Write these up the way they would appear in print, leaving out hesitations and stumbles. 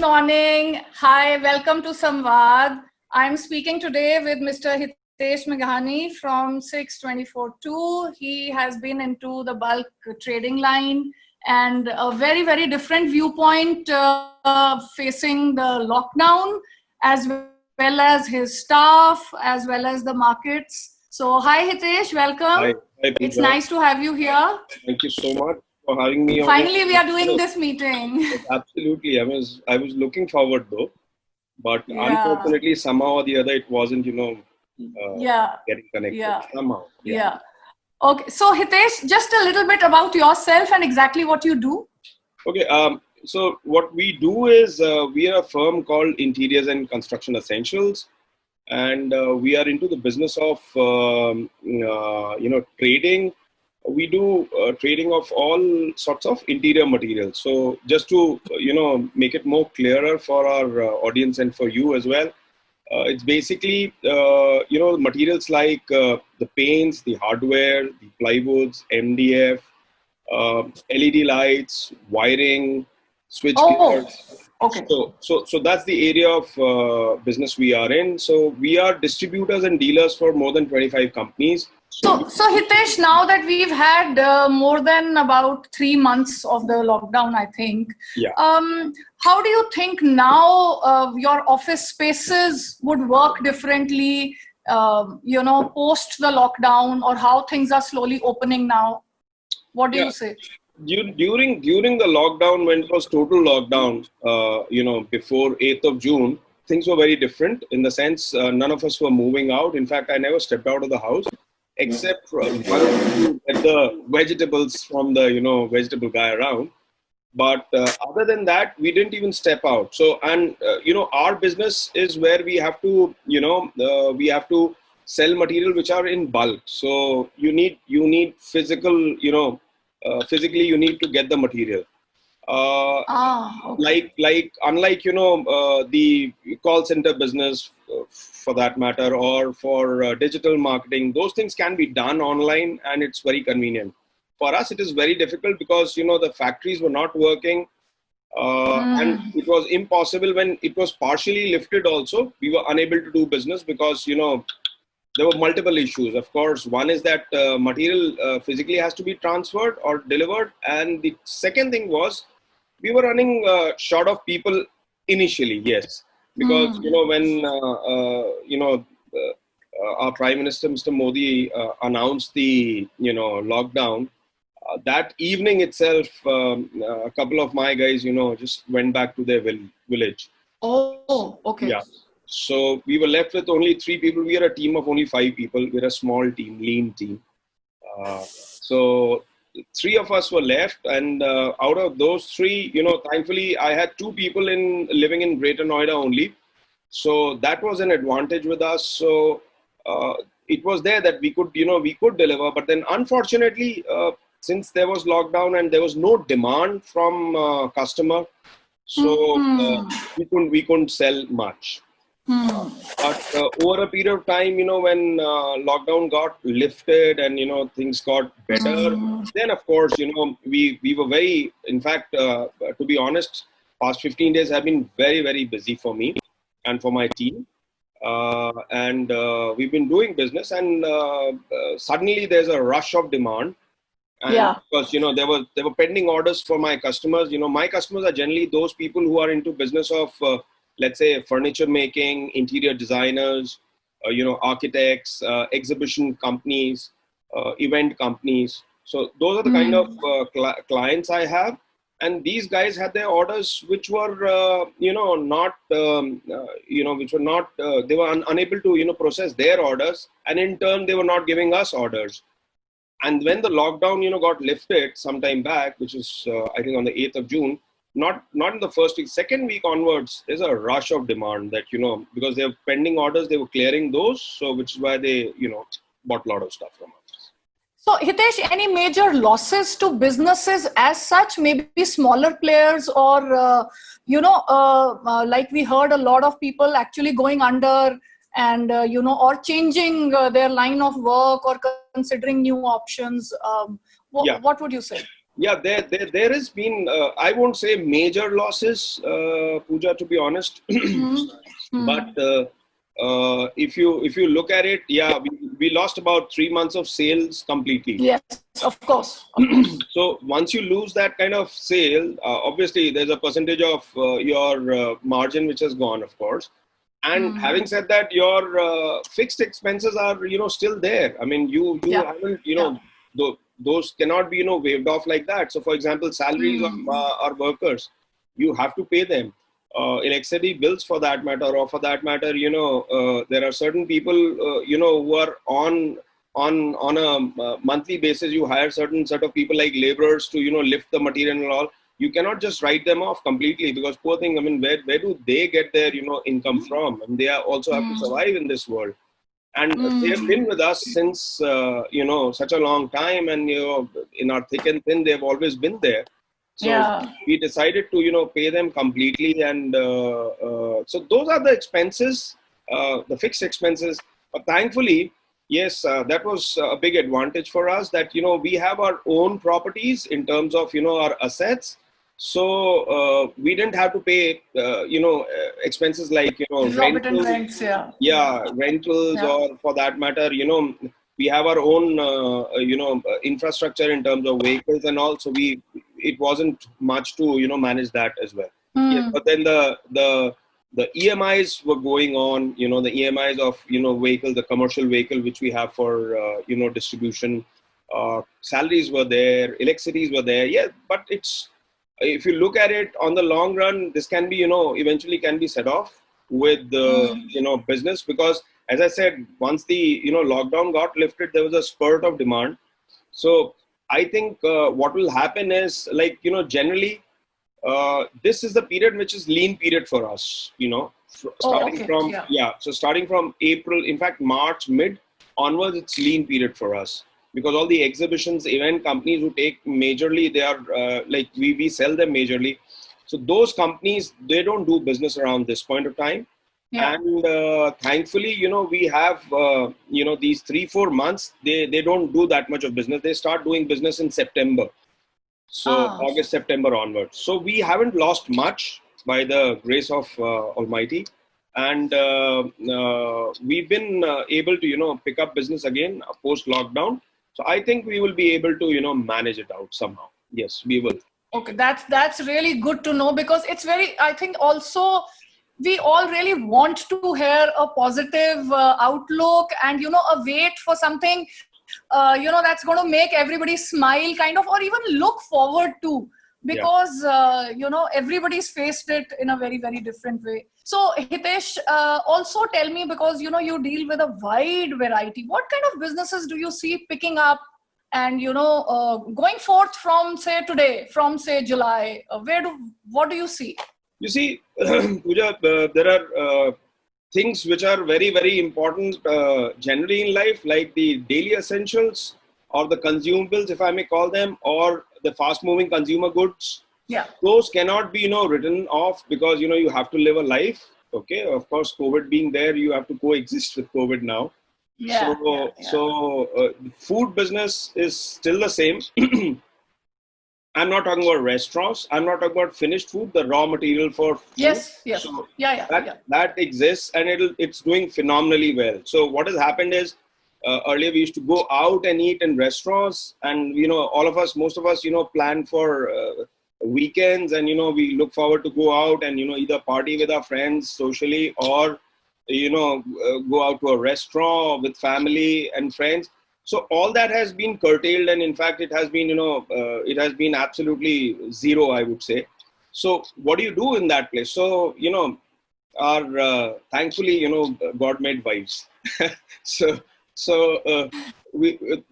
morning. Hi, welcome to Samvad. I'm speaking today with Mr. Hitesh Meghani from 6242. He has been into the bulk trading line and a very, very different viewpoint facing the lockdown, as well as his staff, as well as the markets. So, hi Hitesh, Hi, welcome. hi, It's Pooja. nice to have you here. Thank you so much for having me on your Finally, we are doing show. this meeting. Yes, absolutely. I was looking forward though, but Yeah. unfortunately, somehow or the other, it wasn't, Yeah, getting connected. yeah, Somehow, yeah. yeah. Okay, so Hitesh, just a little bit about yourself and exactly what you do. Okay. So what we do is we are a firm called Interiors and Construction Essentials, and we are into the business of trading. We do trading of all sorts of interior materials. So just to make it more clearer for our audience and for you as well, it's basically materials like the paints, the hardware, the plywoods, MDF, LED lights, wiring, switch Oh, gears. okay. So that's the area of business we are in. So we are distributors and dealers for more than 25 companies. So Hitesh, now that we've had more than about 3 months of the lockdown, I think, Yeah. how do you think now your office spaces would work differently, post the lockdown, or how things are slowly opening now? What do Yeah. you say? During the lockdown, when it was total lockdown, before 8th of June, things were very different in the sense none of us were moving out. In fact, I never stepped out of the house except for once to get the vegetables from the vegetable guy around. But other than that, we didn't even step out. So, and our business is where we have to sell material which are in bulk. So you need physically you need to get the material. Okay. Like unlike the call center business, for that matter, or for digital marketing, those things can be done online and it's very convenient. For us it is very difficult because the factories were not working, and it was impossible. When it was partially lifted also, we were unable to do business because there were multiple issues. Of course, one is that material physically has to be transferred or delivered, and the second thing was we were running short of people initially. Yes, because when our Prime Minister, Mr. Modi, announced the lockdown, that evening itself, a couple of my guys, just went back to their village. Oh, okay. Yeah. So we were left with only 3 people. We are a team of only 5 people. We're a small team, lean team. So 3 of us were left, and out of those 3, thankfully I had 2 people living in Greater Noida only. So that was an advantage with us. So it was there that we could deliver. But then unfortunately, since there was lockdown and there was no demand from customer, so we couldn't sell much. But over a period of time, when lockdown got lifted and things got better, then of course we were very. In fact, to be honest, past 15 days have been very, very busy for me and for my team, and we've been doing business, and suddenly there's a rush of demand. And Yeah. because there were pending orders for my customers. My customers are generally those people who are into business of let's say furniture making, interior designers, architects, exhibition companies, event companies. So those are the kind of clients I have. And these guys had their orders which were not which were not they were unable to process their orders, and in turn they were not giving us orders. And when the lockdown got lifted sometime back, which is I think on the 8th of June, not in the first week, second week onwards, there's a rush of demand that because they have pending orders, they were clearing those. So which is why they bought a lot of stuff from us. So Hitesh, any major losses to businesses as such, maybe smaller players, or like we heard a lot of people actually going under, and or changing their line of work or considering new options. Yeah. What would you say? Yeah, there has been, I won't say major losses, Pooja, to be honest. But if you look at it, yeah, we lost about 3 months of sales completely. Yes, of course, of course. So once you lose that kind of sale, obviously there's a percentage of your margin which has gone, of course. And having said that, your fixed expenses are still there. I mean, you Yeah. haven't Yeah. those cannot be waived off like that. So for example, salaries of our workers, you have to pay them. Electricity bills, for that matter, or for that matter, there are certain people who are on a monthly basis. You hire certain set of people like laborers to lift the material and all. You cannot just write them off completely, because poor thing, I mean, where do they get their income from? And they are also have to survive in this world. And they have been with us since such a long time, and in our thick and thin, they've always been there. So Yeah. we decided to pay them completely, and so those are the expenses, the fixed expenses. But thankfully, yes, that was a big advantage for us, that we have our own properties in terms of our assets. So we didn't have to pay expenses like Exorbitant rentals. rents, yeah. Yeah, rentals, Yeah. or for that matter, we have our own infrastructure in terms of vehicles and all. So it wasn't much to manage that as well. Yes, but then the EMIs were going on, the EMIs of vehicle, the commercial vehicle which we have for distribution. Salaries were there, electricities were there. Yeah, but it's, if you look at it on the long run, this can be eventually can be set off with the business, because as I said, once the lockdown got lifted, there was a spurt of demand. So I think what will happen is, like, generally this is the period which is lean period for us, starting okay. from, Yeah. so starting from April, in fact March mid onwards, it's lean period for us, because all the exhibitions, event companies who take majorly, they are like we sell them majorly. So those companies, they don't do business around this point of time. Yeah. And thankfully, we have these 3-4 months, they don't do that much of business. They start doing business in September. So August, September onwards. So we haven't lost much, by the grace of Almighty. And we've been able to pick up business again post lockdown. So I think we will be able to manage it out somehow. Yes, we will. Okay, that's really good to know, because it's very, I think also we all really want to hear a positive outlook, and a wait for something that's going to make everybody smile, kind of, or even look forward to, because everybody's faced it in a very, very different way. So Hitesh, also tell me, because you deal with a wide variety, what kind of businesses do you see picking up, and going forth from say today, from say July, what do you see? You see, Pooja, there are things which are very, very important generally in life, like the daily essentials, or the consumables, if I may call them, or the fast moving consumer goods. Yeah. Those cannot be written off, because you have to live a life. Okay, of course, COVID being there, you have to coexist with COVID now. Yeah. So food business is still the same. I'm not talking about restaurants. I'm not talking about finished food, the raw material for food. Yes. So that exists, and it's doing phenomenally well. So what has happened is, earlier we used to go out and eat in restaurants, and most of us plan for weekends, and we look forward to go out and either party with our friends socially, or go out to a restaurant with family and friends. So all that has been curtailed, and in fact, it has been, it has been absolutely zero, I would say. So what do you do in that place? So, our thankfully, God made wives.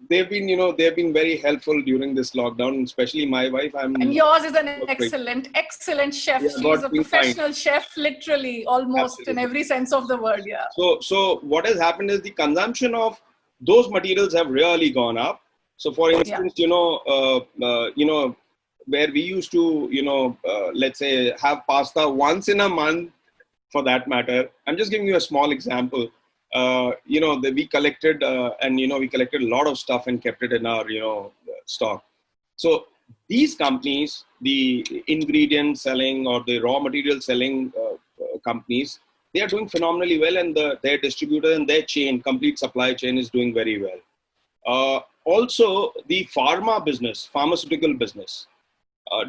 They've been very helpful during this lockdown, especially my wife. And yours is an excellent chef. Yeah, she's a professional chef, literally, almost. Absolutely. In every sense of the word. Yeah. So what has happened is, the consumption of those materials have really gone up. So for instance, where we used to, let's say, have pasta once in a month, for that matter. I'm just giving you a small example. We collected and we collected a lot of stuff and kept it in our stock. So these companies, the ingredient selling or the raw material selling companies, they are doing phenomenally well, and their distributor and their chain, complete supply chain, is doing very well. Also, the pharmaceutical business.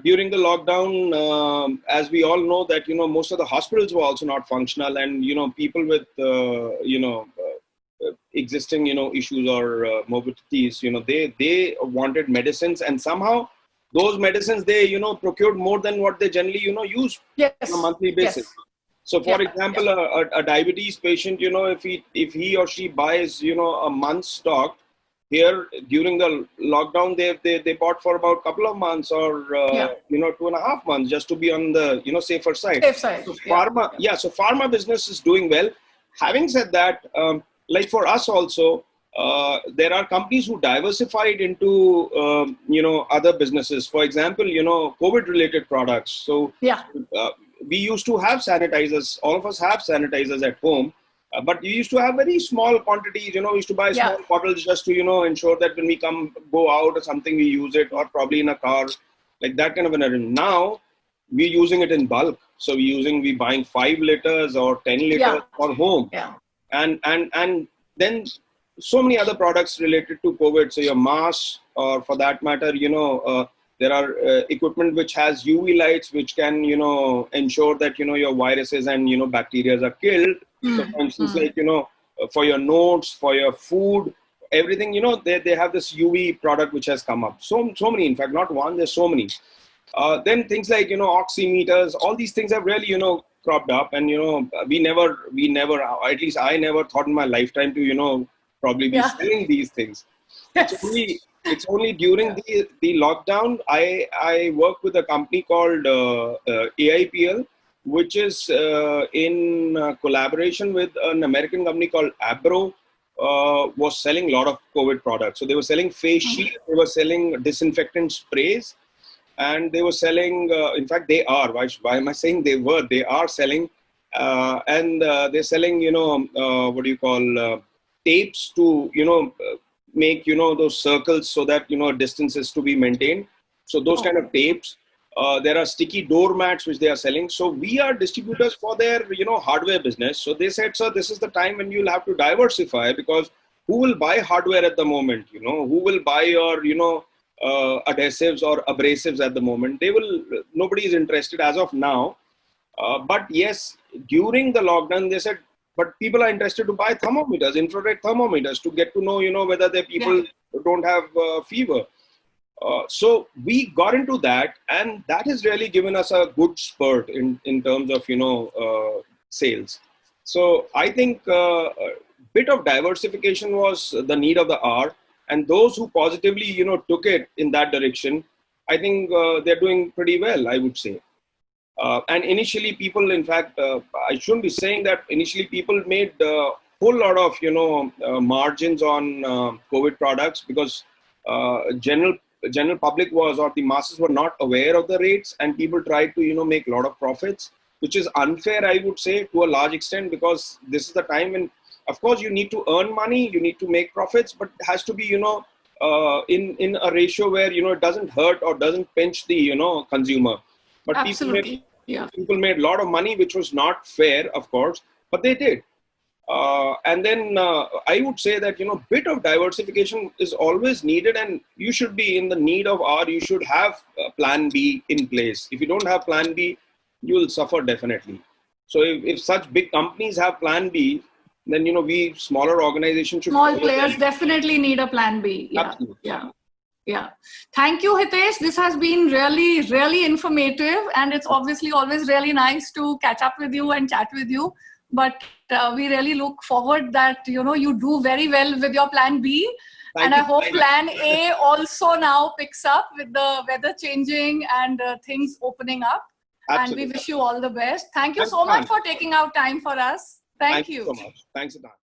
During the lockdown, as we all know that, most of the hospitals were also not functional, and, people with, existing, issues or morbidities, they wanted medicines, and somehow those medicines, they, procured more than what they generally, use Yes. on a monthly basis. Yes. So, for example, a diabetes patient, if he or she buys, a month's stock, here during the lockdown, they bought for about a couple of months or 2.5 months, just to be on the safer side. Safe side. So so pharma business is doing well. Having said that, like for us also, there are companies who diversified into other businesses. For example, COVID related products. So we used to have sanitizers. All of us have sanitizers at home. But you used to have very small quantities, we used to buy small bottles just to, ensure that when we go out or something, we use it, or probably in a car, like that kind of an arrangement. Now, we're using it in bulk. So we're buying 5 liters or 10 liters for home. Yeah. And then so many other products related to COVID. So your masks, or for that matter, there are equipment which has UV lights, which can, ensure that, your viruses and, bacteria are killed. So for instance, like, for your notes, for your food, everything, they have this UV product which has come up. So many, in fact, not one, there's so many. Then things like, oximeters, all these things have really, cropped up. And, we never, at least I never thought in my lifetime to, probably be selling these things. It's only during the lockdown, I worked with a company called AIPL, which is in collaboration with an American company called Abro, was selling a lot of COVID products. So they were selling face shields, they were selling disinfectant sprays, and they were selling, in fact, they are, why am I saying they were? They are selling, and they're selling, tapes to, make, those circles so that, distance is to be maintained. So those kind of tapes. There are sticky doormats which they are selling. So we are distributors for their, hardware business. So they said, sir, this is the time when you'll have to diversify, because who will buy hardware at the moment? Who will buy your, adhesives or abrasives at the moment? Nobody is interested as of now. But yes, during the lockdown, they said, but people are interested to buy thermometers, infrared thermometers, to get to know, whether the people don't have fever. So we got into that, and that has really given us a good spurt in terms of, sales. So I think a bit of diversification was the need of the hour, and those who positively, took it in that direction, I think they're doing pretty well, I would say. And initially people, in fact, I shouldn't be saying that initially people made a whole lot of, margins on COVID products, because general public was, or the masses were not aware of the rates, and people tried to, make a lot of profits, which is unfair, I would say, to a large extent, because this is the time when, of course, you need to earn money, you need to make profits, but it has to be, in a ratio where, it doesn't hurt or doesn't pinch the, consumer. But people made a lot of money, which was not fair, of course, but they did. And then I would say that, bit of diversification is always needed, and you should be in the need of, or you should have plan B in place. If you don't have plan B, you will suffer definitely. So if such big companies have plan B, then, we smaller organizations should. Small players definitely need a plan B. Absolutely. Yeah. Thank you, Hitesh. This has been really, really informative, and it's obviously always really nice to catch up with you and chat with you. But we really look forward that, you do very well with your plan B. And I hope plan A also now picks up with the weather changing and things opening up. Absolutely. And we wish you all the best. Thank you so much for taking out time for us. Thank you so much. Thanks a lot.